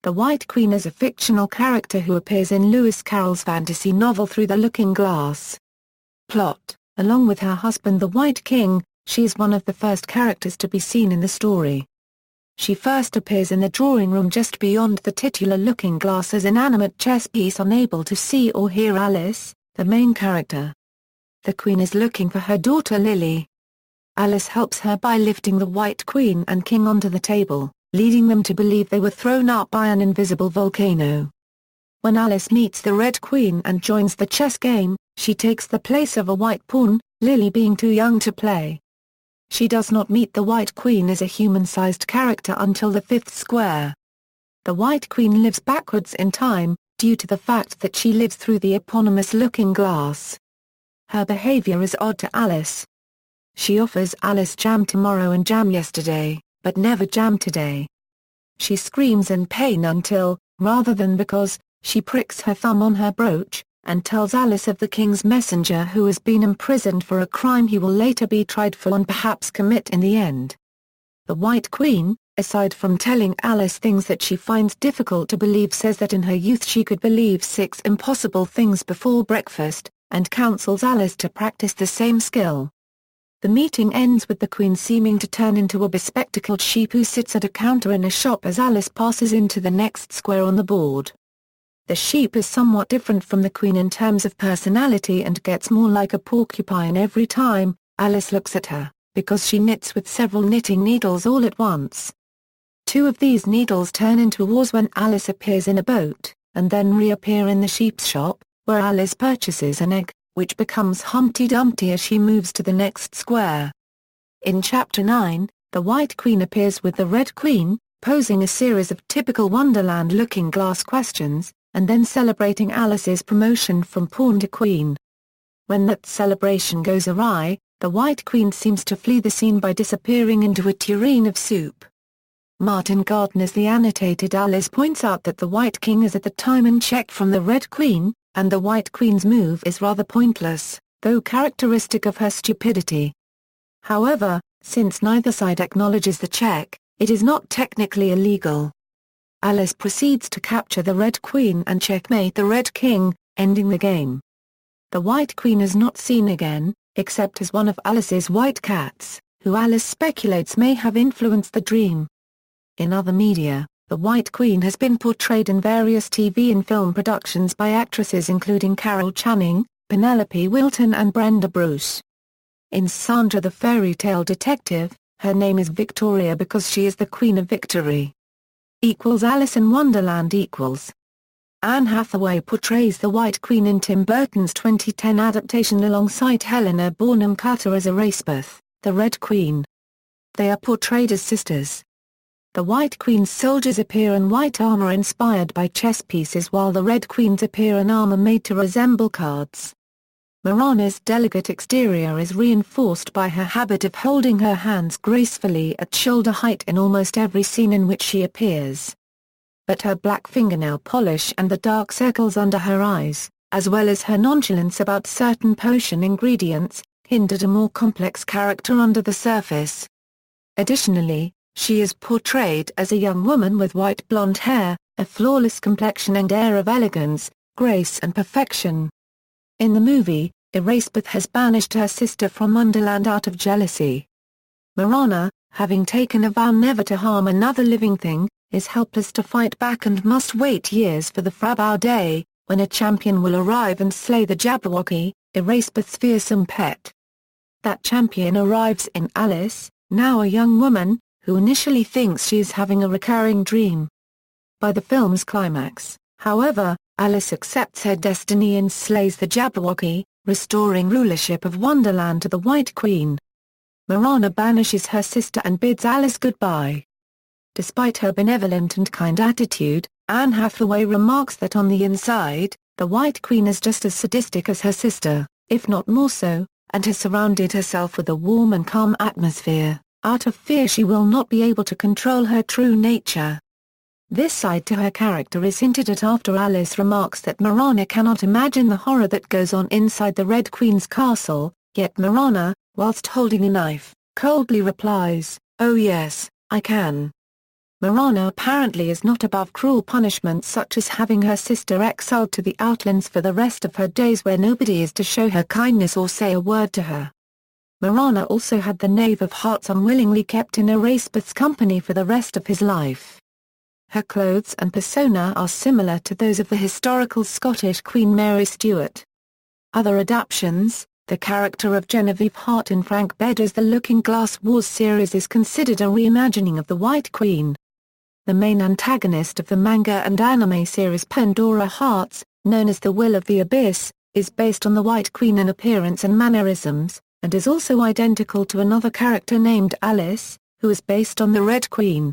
The White Queen is a fictional character who appears in Lewis Carroll's fantasy novel Through the Looking Glass. Plot: along with her husband the White King, she is one of the first characters to be seen in the story. She first appears in the drawing room just beyond the titular looking glass as an animate chess piece unable to see or hear Alice, the main character. The Queen is looking for her daughter Lily. Alice helps her by lifting the White Queen and King onto the table, leading them to believe they were thrown up by an invisible volcano. When Alice meets the Red Queen and joins the chess game, she takes the place of a white pawn, Lily being too young to play. She does not meet the White Queen as a human-sized character until the fifth square. The White Queen lives backwards in time, due to the fact that she lives through the eponymous looking glass. Her behavior is odd to Alice. She offers Alice jam tomorrow and jam yesterday, but never jam today. She screams in pain until, rather than because, she pricks her thumb on her brooch, and tells Alice of the King's messenger who has been imprisoned for a crime he will later be tried for and perhaps commit in the end. The White Queen, aside from telling Alice things that she finds difficult to believe, says that in her youth she could believe 6 impossible things before breakfast, and counsels Alice to practice the same skill. The meeting ends with the Queen seeming to turn into a bespectacled sheep who sits at a counter in a shop as Alice passes into the next square on the board. The sheep is somewhat different from the Queen in terms of personality and gets more like a porcupine every time Alice looks at her, because she knits with several knitting needles all at once. 2 of these needles turn into oars when Alice appears in a boat, and then reappear in the sheep's shop, where Alice purchases an egg, which becomes Humpty Dumpty as she moves to the next square. In Chapter 9, the White Queen appears with the Red Queen, posing a series of typical Wonderland looking glass questions, and then celebrating Alice's promotion from pawn to queen. When that celebration goes awry, the White Queen seems to flee the scene by disappearing into a tureen of soup. Martin Gardner's The Annotated Alice points out that the White King is at the time in check from the Red Queen, and the White Queen's move is rather pointless, though characteristic of her stupidity. However, since neither side acknowledges the check, it is not technically illegal. Alice proceeds to capture the Red Queen and checkmate the Red King, ending the game. The White Queen is not seen again, except as one of Alice's white cats, who Alice speculates may have influenced the dream. In other media, the White Queen has been portrayed in various TV and film productions by actresses including Carol Channing, Penelope Wilton and Brenda Bruce. In Sandra the Fairy Tale Detective, her name is Victoria because she is the Queen of Victory. Alice in Wonderland Anne Hathaway portrays the White Queen in Tim Burton's 2010 adaptation alongside Helena Bonham Carter as Erasmus, the Red Queen. They are portrayed as sisters. The White Queen's soldiers appear in white armor inspired by chess pieces while the Red Queen's appear in armor made to resemble cards. Morana's delicate exterior is reinforced by her habit of holding her hands gracefully at shoulder height in almost every scene in which she appears. But her black fingernail polish and the dark circles under her eyes, as well as her nonchalance about certain potion ingredients, hint at a more complex character under the surface. Additionally, she is portrayed as a young woman with white blonde hair, a flawless complexion and air of elegance, grace and perfection. In the movie, Erasmus has banished her sister from Wonderland out of jealousy. Morana, having taken a vow never to harm another living thing, is helpless to fight back and must wait years for the Frabau Day, when a champion will arrive and slay the Jabberwocky, Erasmus's fearsome pet. That champion arrives in Alice, now a young woman, who initially thinks she is having a recurring dream. By the film's climax, however, Alice accepts her destiny and slays the Jabberwocky, restoring rulership of Wonderland to the White Queen. Morana banishes her sister and bids Alice goodbye. Despite her benevolent and kind attitude, Anne Hathaway remarks that on the inside, the White Queen is just as sadistic as her sister, if not more so, and has surrounded herself with a warm and calm atmosphere, out of fear she will not be able to control her true nature. This side to her character is hinted at after Alice remarks that Morana cannot imagine the horror that goes on inside the Red Queen's castle, yet Morana, whilst holding a knife, coldly replies, "Oh yes, I can." Mirana apparently is not above cruel punishments such as having her sister exiled to the Outlands for the rest of her days where nobody is to show her kindness or say a word to her. Mirana also had the Knave of Hearts unwillingly kept in Erasmus' company for the rest of his life. Her clothes and persona are similar to those of the historical Scottish Queen Mary Stuart. Other adaptations: the character of Genevieve Hart in Frank Beddoes' The Looking Glass Wars series is considered a reimagining of the White Queen. The main antagonist of the manga and anime series Pandora Hearts, known as the Will of the Abyss, is based on the White Queen in appearance and mannerisms, and is also identical to another character named Alice, who is based on the Red Queen.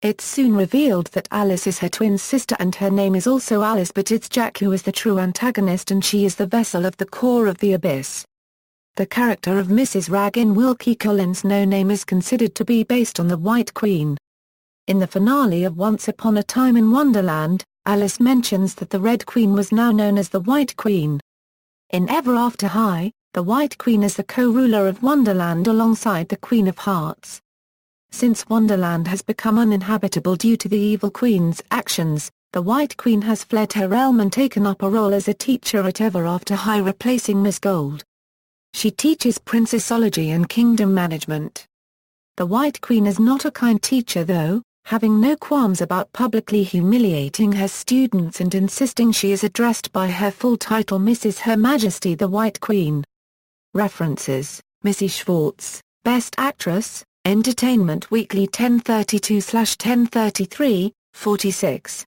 It's soon revealed that Alice is her twin sister and her name is also Alice, but it's Jack who is the true antagonist and she is the vessel of the core of the Abyss. The character of Mrs. Rag in Wilkie Collins' No Name is considered to be based on the White Queen. In the finale of Once Upon a Time in Wonderland, Alice mentions that the Red Queen was now known as the White Queen. In Ever After High, the White Queen is the co-ruler of Wonderland alongside the Queen of Hearts. Since Wonderland has become uninhabitable due to the Evil Queen's actions, the White Queen has fled her realm and taken up a role as a teacher at Ever After High, replacing Miss Gold. She teaches princessology and kingdom management. The White Queen is not a kind teacher though, having no qualms about publicly humiliating her students and insisting she is addressed by her full title Mrs. Her Majesty the White Queen. References: Missy Schwartz, Best Actress, Entertainment Weekly 1032/1033, 46.